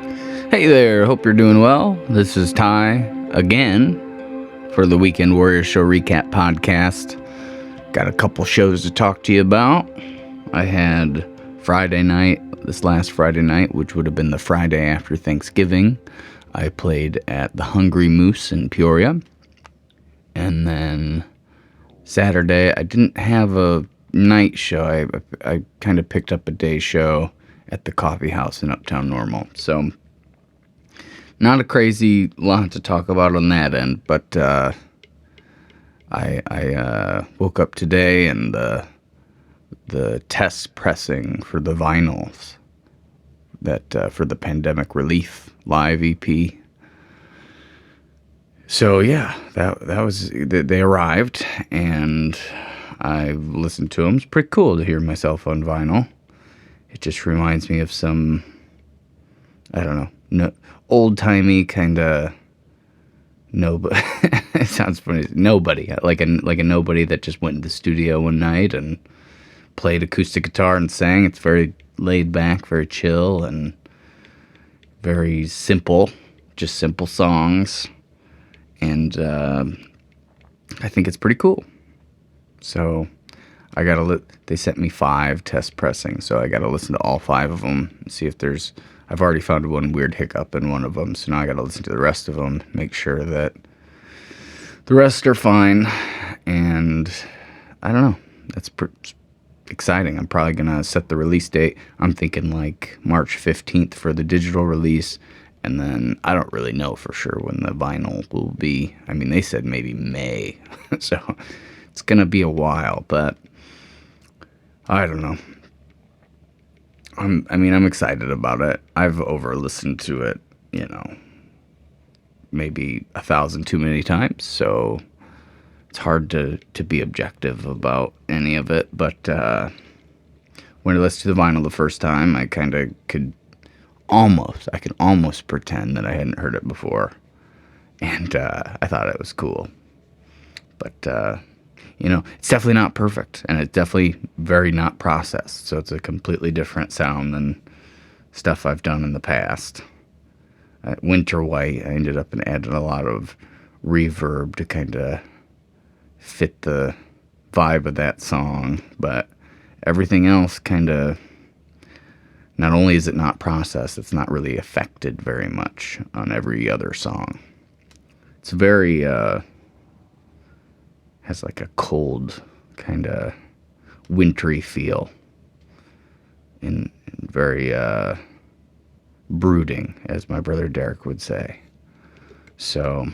Hey there, hope you're doing well. This is Ty again for the Weekend Warrior Show Recap Podcast. Got a couple shows to talk to you about. I had this last Friday night, which would have been the Friday after Thanksgiving. I played at the Hungry Moose in Peoria. And then Saturday, I didn't have a night show. I kind of picked up a day show at the Coffeehouse in Uptown Normal. So not a crazy lot to talk about on that end, but I woke up today and the test pressing for the vinyls that for the Pandemic Relief live EP. So yeah, they arrived and I listened to them. It's pretty cool to hear myself on vinyl. It just reminds me of some, I don't know, old-timey kind of nobody. It sounds funny. Nobody, like a nobody that just went to the studio one night and played acoustic guitar and sang. It's very laid back, very chill, and very simple. Just simple songs, and I think it's pretty cool. So I they sent me 5 test pressings, so I gotta listen to all 5 of them and see if there's. I've already found one weird hiccup in one of them, so now I gotta listen to the rest of them, make sure that the rest are fine. And I don't know. That's exciting. I'm probably gonna set the release date. I'm thinking like March 15th for the digital release, and then I don't really know for sure when the vinyl will be. I mean, they said maybe May, so it's gonna be a while, but I don't know. I'm excited about it. I've over-listened to it, maybe 1,000 too many times, so it's hard to be objective about any of it. But when I listened to the vinyl the first time, I kind of could almost pretend that I hadn't heard it before, and I thought it was cool. But it's definitely not perfect, and it's definitely very not processed. So it's a completely different sound than stuff I've done in the past. Winter White, I ended up and added a lot of reverb to kind of fit the vibe of that song. But everything else kind of, not only is it not processed, it's not really affected very much on every other song. It's very, has like a cold, kind of wintry feel, and very brooding, as my brother Derek would say. So,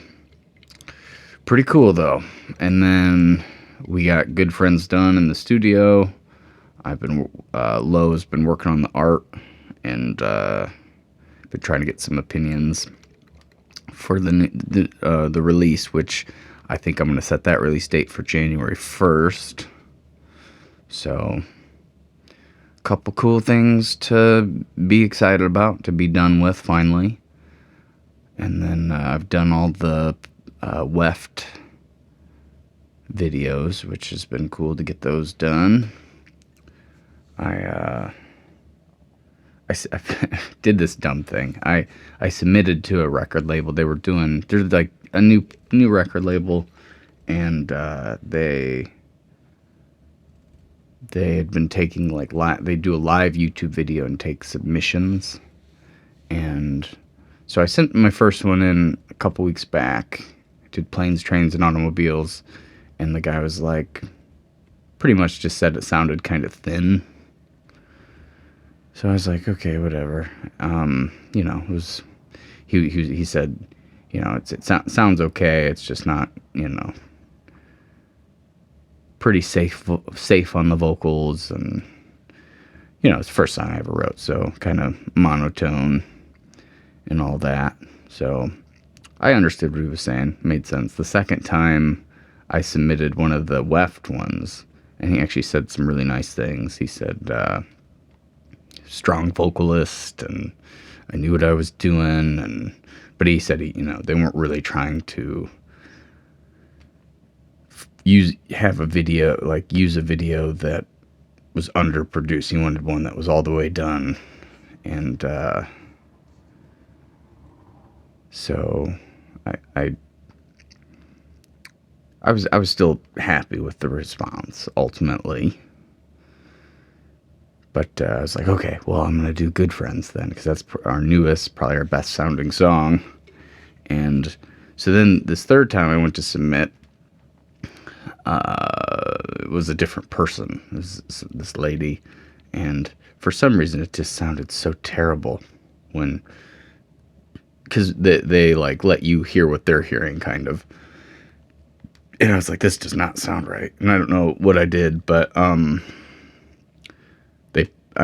pretty cool though. And then we got Good Friends done in the studio. Lowe's been working on the art, and been trying to get some opinions for the release, which I think I'm going to set that release date for January 1st. So, a couple cool things to be excited about, to be done with finally. And then I've done all the WEFT videos, which has been cool to get those done. I did this dumb thing. I submitted to a record label. There's like a new record label, and they had been taking they do a live YouTube video and take submissions, and so I sent my first one in a couple weeks back. I did Planes, Trains, and Automobiles, and the guy was like, pretty much just said it sounded kind of thin. So I was like, okay, whatever. It was. He said, it sounds okay. It's just not, pretty safe on the vocals, and it's the first song I ever wrote, so kind of monotone and all that. So I understood what he was saying. Made sense. The second time I submitted one of the WEFT ones, and he actually said some really nice things. He said, strong vocalist, and I knew what I was doing, but he said they weren't really trying to use a video that was underproduced. He wanted one that was all the way done, and So I, I I was still happy with the response ultimately, but I was like, okay, well, I'm gonna do Good Friends then, because that's our newest, probably our best sounding song. And so then this third time I went to submit, it was a different person. It was this lady, and for some reason it just sounded so terrible when, because they like let you hear what they're hearing, kind of. And I was like, this does not sound right. And I don't know what I did, but I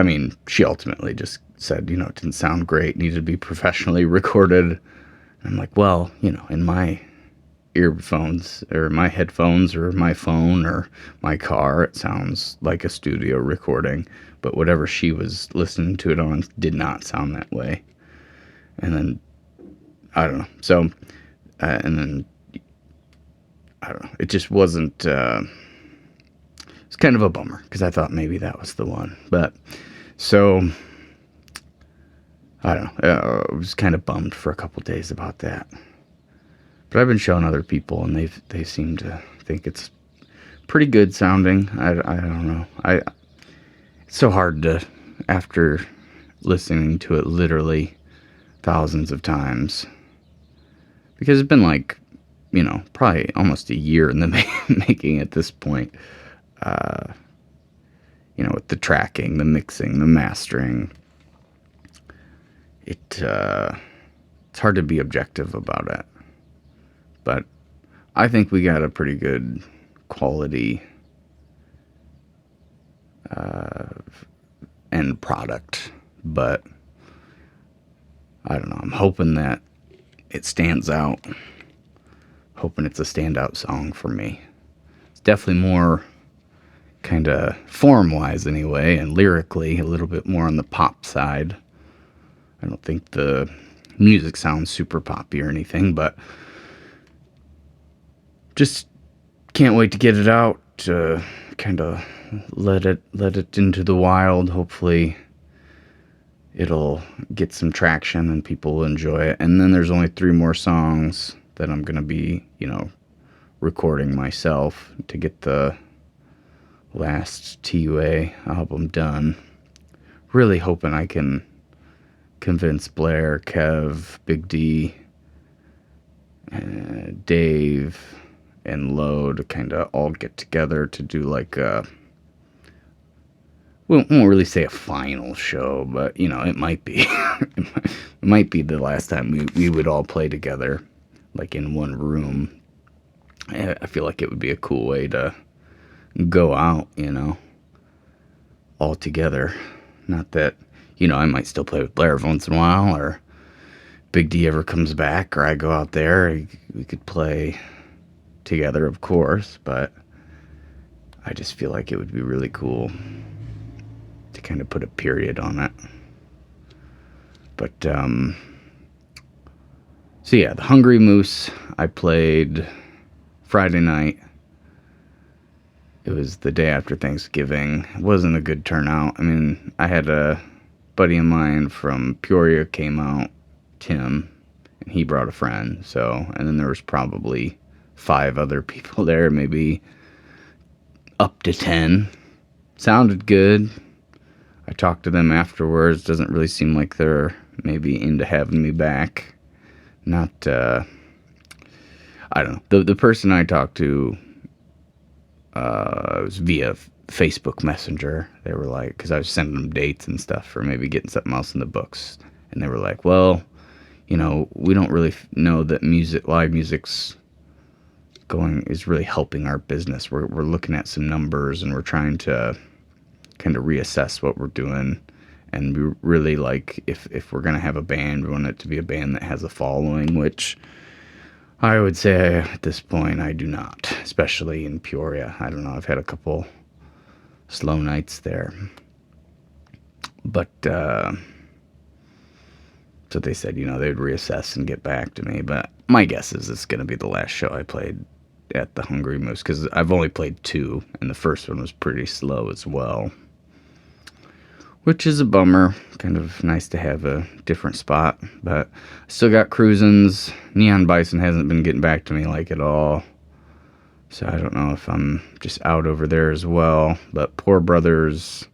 mean, she ultimately just said, it didn't sound great, needed to be professionally recorded. And I'm like, well, in my earphones or my headphones or my phone or my car, it sounds like a studio recording. But whatever she was listening to it on did not sound that way. And then, I don't know. So, and then, I don't know. It just wasn't, it's kind of a bummer because I thought maybe that was the one. But so I don't know. I was kind of bummed for a couple days about that. But I've been showing other people, and they seem to think it's pretty good sounding. I don't know. It's so hard to, after listening to it literally thousands of times, because it's been like, probably almost a year in the making at this point. With the tracking, the mixing, the mastering, it's hard to be objective about it. But I think we got a pretty good quality end product. But I don't know. I'm hoping that it stands out. Hoping it's a standout song for me. It's definitely more kind of form-wise anyway, and lyrically a little bit more on the pop side. I don't think the music sounds super poppy or anything, but just can't wait to get it out, to kind of let it into the wild. Hopefully it'll get some traction and people will enjoy it. And then there's only 3 more songs that I'm going to be, recording myself to get the last TUA album done. Really hoping I can convince Blair, Kev, Big D, Dave, and Lo to kind of all get together to do like a, we won't really say a final show, but it might be. It might be the last time we would all play together, like in one room. I feel like it would be a cool way to go out, all together. Not that, I might still play with Blair once in a while, or Big D ever comes back, or I go out there, we could play together, of course, but I just feel like it would be really cool to kind of put a period on it. But, so yeah, the Hungry Moose, I played Friday night. It was the day after Thanksgiving. It wasn't a good turnout. I mean, I had a buddy of mine from Peoria came out, Tim, and he brought a friend. So, and then there was probably 5 other people there, maybe up to 10. Sounded good. I talked to them afterwards. Doesn't really seem like they're maybe into having me back. Not, I don't know. The person I talked to, it was via Facebook Messenger. They were like, because I was sending them dates and stuff for maybe getting something else in the books. And they were like, well, we don't really know that live music's is really helping our business. We're looking at some numbers and we're trying to kind of reassess what we're doing. And we really like, if we're going to have a band, we want it to be a band that has a following, which I would say at this point I do not, especially in Peoria. I don't know, I've had a couple slow nights there. But, so they said, they'd reassess and get back to me. But my guess is it's going to be the last show I played at the Hungry Moose, because I've only played 2, and the first one was pretty slow as well. which is a bummer. Kind of nice to have a different spot, but I still got cruisins. Neon Bison hasn't been getting back to me like at all, so I don't know if I'm just out over there as well. But Poor Brothers,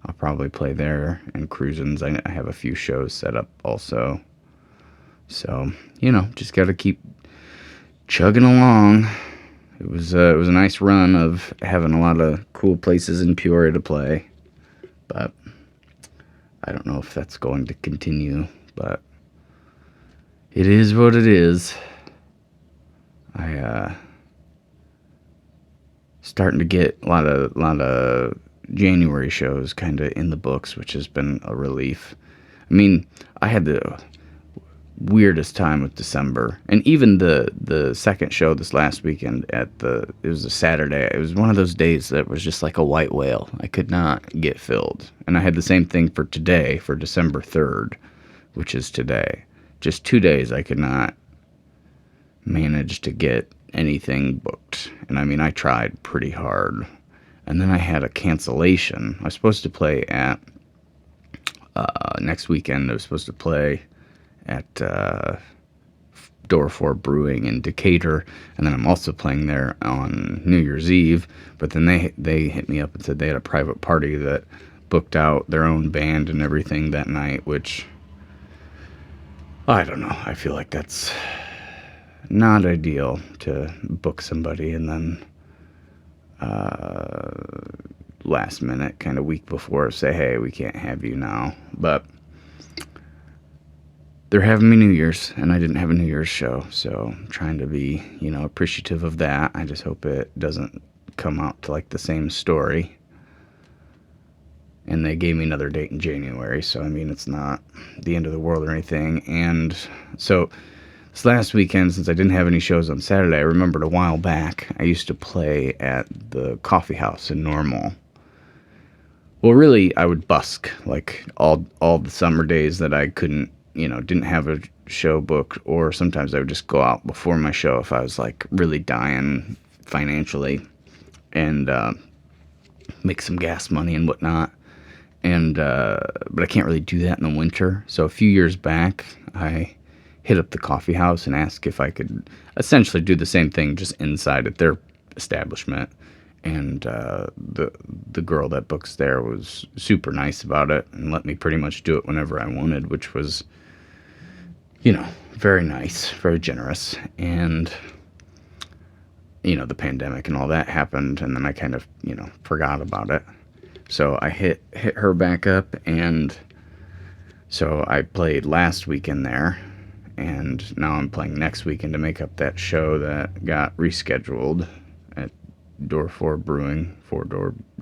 I'll probably play there, and cruisins. I have a few shows set up also, so just got to keep chugging along. It was a nice run of having a lot of cool places in Peoria to play, but I don't know if that's going to continue, but it is what it is. I starting to get a lot of January shows kind of in the books, which has been a relief. I mean, I had the weirdest time with December, and even the second show this last weekend it was a Saturday. It was one of those days that was just like a white whale. I could not get filled, and I had the same thing for today, for December 3rd, which is today. Just 2 days I could not manage to get anything booked, and I mean, I tried pretty hard, and then I had a cancellation. I was supposed to play at next weekend. I was supposed to play at Door 4 Brewing in Decatur, and then I'm also playing there on New Year's Eve. But then they hit me up and said they had a private party that booked out their own band and everything that night, which I don't know. I feel like that's not ideal to book somebody and then last minute, kind of week before, say, hey, we can't have you now. But they're having me New Year's, and I didn't have a New Year's show, so I'm trying to be, appreciative of that. I just hope it doesn't come out to like the same story. And they gave me another date in January, so I mean, it's not the end of the world or anything. And so this last weekend, since I didn't have any shows on Saturday, I remembered a while back I used to play at the Coffeehouse in Normal. Well, really, I would busk like all the summer days that I couldn't, didn't have a show booked, or sometimes I would just go out before my show if I was like really dying financially and make some gas money and whatnot. And but I can't really do that in the winter. So a few years back, I hit up the Coffee House and asked if I could essentially do the same thing just inside at their establishment. And the girl that books there was super nice about it and let me pretty much do it whenever I wanted, which was, very nice, very generous. And, the pandemic and all that happened, and then I kind of, forgot about it. So I hit her back up, and so I played last weekend there, and now I'm playing next weekend to make up that show that got rescheduled at Door 4 Brewing,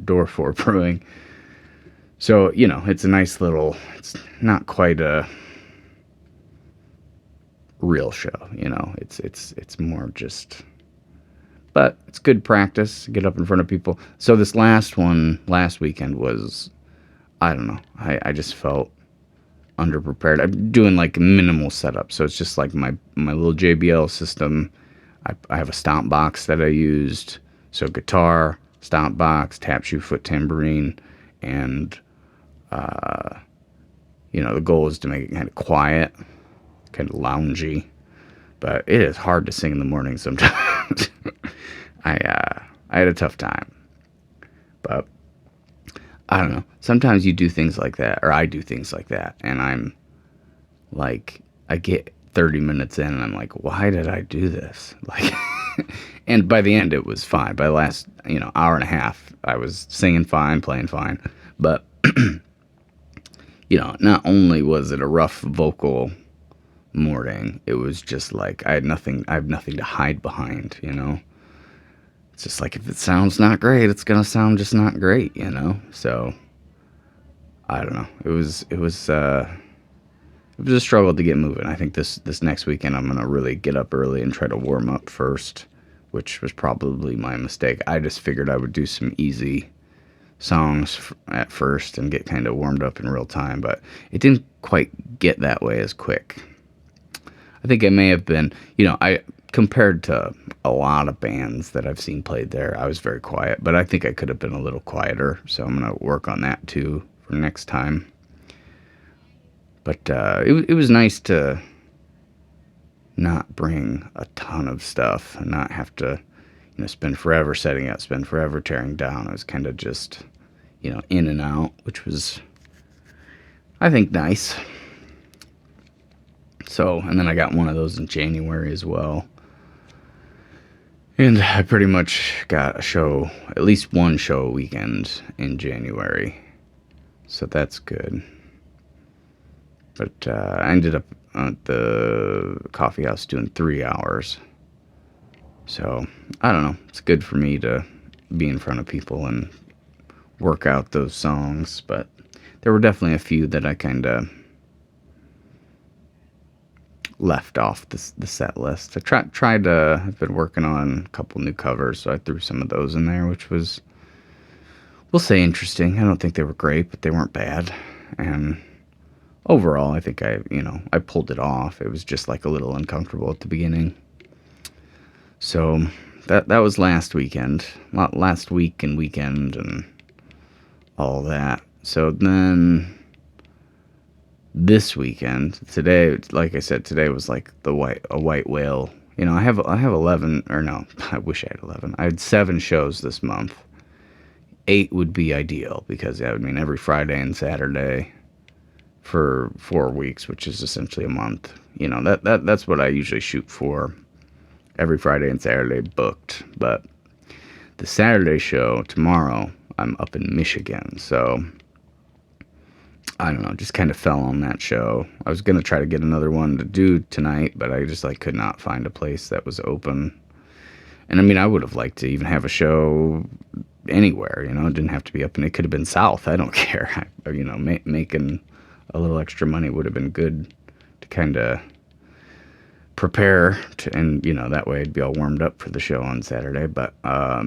Door 4 Brewing. So, it's a nice little, it's not quite a real show, it's more just, but it's good practice, get up in front of people. So this last weekend was, I don't know, I just felt underprepared. I'm doing like minimal setup, so it's just like my little JBL system. I have a stomp box that I used, so guitar, stomp box, tap shoe, foot tambourine, and the goal is to make it kind of quiet, kind of loungy, but it is hard to sing in the morning sometimes. I had a tough time, but I don't know. Sometimes you do things like that, or I do things like that, and I'm like, I get 30 minutes in, and I'm like, why did I do this? Like, and by the end, it was fine. By the last, hour and a half, I was singing fine, playing fine, but not only was it a rough vocal morning, it was just like I have nothing to hide behind, It's just like, if it sounds not great, it's gonna sound just not great, So I don't know. It was a struggle to get moving. I think this next weekend I'm gonna really get up early and try to warm up first, which was probably my mistake. I just figured I would do some easy songs at first and get kind of warmed up in real time, but it didn't quite get that way as quick. I think I may have been, I compared to a lot of bands that I've seen played there, I was very quiet, but I think I could have been a little quieter, so I'm going to work on that too for next time. But it was nice to not bring a ton of stuff and not have to, spend forever setting up, spend forever tearing down. It was kind of just, in and out, which was, I think, nice. So, and then I got one of those in January as well. And I pretty much got a show, at least one show a weekend in January. So that's good. But I ended up at the Coffeehouse doing 3 hours. So, I don't know. It's good for me to be in front of people and work out those songs. But there were definitely a few that I kind of left off the set list. I tried to, I've been working on a couple new covers, so I threw some of those in there, which was, we'll say, interesting. I don't think they were great, but they weren't bad. And overall, I think I pulled it off. It was just like a little uncomfortable at the beginning. So that was last week and weekend and all that. So then this weekend, today, like I said, today was like a white whale. I have 11, or no, I wish I had 11. I had 7 shows this month. 8 would be ideal, because that would mean every Friday and Saturday for 4 weeks, which is essentially a month. That's what I usually shoot for. Every Friday and Saturday booked. But the Saturday show tomorrow, I'm up in Michigan, so I don't know, just kind of fell on that show. I was going to try to get another one to do tonight, but I just could not find a place that was open. And I mean, I would have liked to even have a show anywhere, it didn't have to be up, and it could have been south. I don't care. Making a little extra money would have been good to kind of prepare to, and that way I'd be all warmed up for the show on Saturday. But I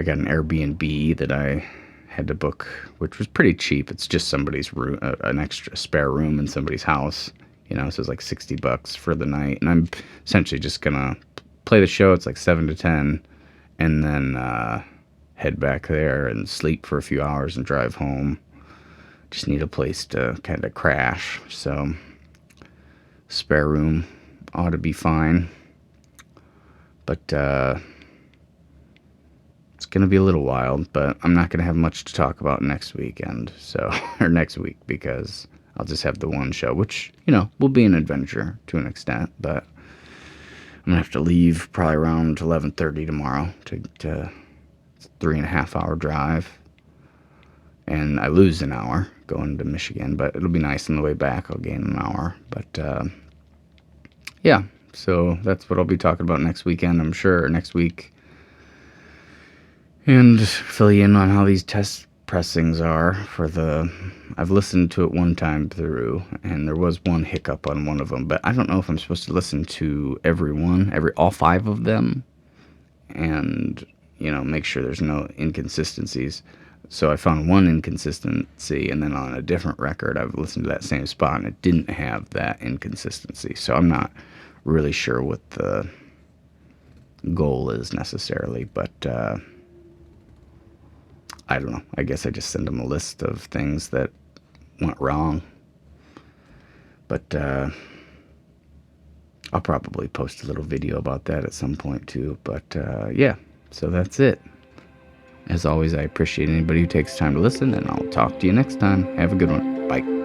got an Airbnb that I had to book, which was pretty cheap. It's just somebody's room, an extra spare room in somebody's house, so it's like $60 for the night. And I'm essentially just gonna play the show. It's like 7 to 10, and then head back there and sleep for a few hours and drive home. Just need a place to kind of crash. So spare room ought to be fine. But it's going to be a little wild, but I'm not going to have much to talk about next weekend, or next week, because I'll just have the one show, which, will be an adventure to an extent, but I'm going to have to leave probably around 11:30 tomorrow to it's a 3.5 hour drive, and I lose an hour going to Michigan, but it'll be nice on the way back. I'll gain an hour, but yeah, so that's what I'll be talking about next weekend, I'm sure, or next week. And fill you in on how these test pressings are I've listened to it one time through, and there was one hiccup on one of them, but I don't know if I'm supposed to listen to all 5 of them, and, make sure there's no inconsistencies. So I found one inconsistency, and then on a different record, I've listened to that same spot, and it didn't have that inconsistency. So I'm not really sure what the goal is necessarily, but I don't know. I guess I just send them a list of things that went wrong. But I'll probably post a little video about that at some point too. But yeah, so that's it. As always, I appreciate anybody who takes time to listen, and I'll talk to you next time. Have a good one. Bye.